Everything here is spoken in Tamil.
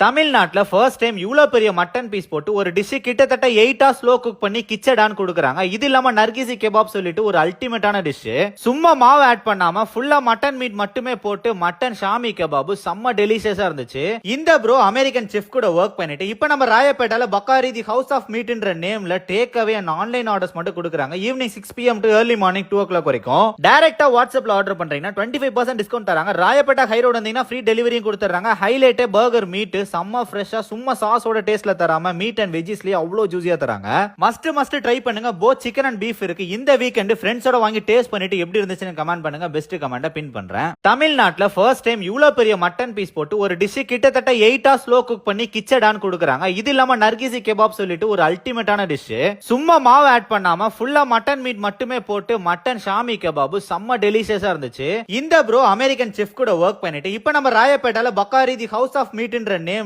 தமிழ்நாட்டுல ஃபர்ஸ்ட் டைம் இவ்ளோ பெரிய மட்டன் பீஸ் போட்டு ஒரு டிஷ் கிட்டத்தட்ட 8 hours ஸ்லோ குக் பண்ணி கிச்சடான்னு கொடுக்குறாங்க. இது இல்லாம நர்கிசி கெபாப் சொல்லிட்டு ஒரு அல்டிமேட்டான டிஷ். சும்மா மாவு ஆட் பண்ணாம ஃபுல்லா மட்டன் மீட் மட்டுமே போட்டு மட்டன் ஷாமி கெபாப் செம்ம டெலிஷியஸா இருந்துச்சு. இந்த ப்ரோ அமெரிக்கன் செஃப் கூட ஒர்க் பண்ணிட்டு இப்போ நம்ம ராயப்பேட்டால பக்காரி தி ஹவுஸ் ஆஃப் மீட்ன்ற நேம்ல take away and online orders மட்டும் கொடுக்குறாங்க. Evening 6 PM to early morning 2 o'clock வரைக்கும். டைரக்டா வாட்ஸ்அப்ல ஆர்டர் பண்றீங்கன்னா 25% டிஸ்கவுண்ட் தராங்க. ராயப்பேட்டா ஹை ரோடு வந்தீங்கன்னா ஃப்ரீ டெலிவரியும் கொடுத்துறாங்க. ஹைலைட்டே பர்கர் மீட் செம்ம ஃப்ரெஷ்ஷா சும்மா சாஸோட டேஸ்ட்ல தராம மீட் அண்ட் வெஜ்ஜஸ்லயே அவ்வளோ ஜூசியா தராங்க. மஸ்ட் ட்ரை பண்ணுங்க. போத் சிக்கன் அண்ட் பீஃப் இருக்கு. இந்த வீக்கெண்ட் ஃப்ரெண்ட்ஸோட வாங்கி டேஸ்ட் பண்ணிட்டு எப்படி இருந்துச்சுன்னு கமெண்ட் பண்ணுங்க. பெஸ்ட் கமெண்ட பின் பண்றேன். தமிழ்நாட்டுல ஃபர்ஸ்ட் டைம் இவ்ளோ பெரிய மட்டன் பீஸ் போட்டு ஒரு டிஷ் கிட்டத்தட்ட 8 hours ஸ்லோ குக் பண்ணி கிச்சடான்னு கொடுக்குறாங்க. இது இல்லாம நர்கிசி கெபாப் சொல்லிட்டு ஒரு அல்டிமேட்டான டிஷ். சும்மா மாவு ஆட் பண்ணாம ஃபுல்லா மட்டன் மீட் மட்டுமே போட்டு மட்டன் ஷாமி கெபாப் செம்ம டெலிஷியஸா இருந்துச்சு. இந்த ப்ரோ அமெரிக்கன் செஃப் கூட ஒர்க் பண்ணிட்டு இப்போ நம்ம ராயப்பேட்டால பக்காரி தி ஹவுஸ் ஆஃப் மீட்ன்ற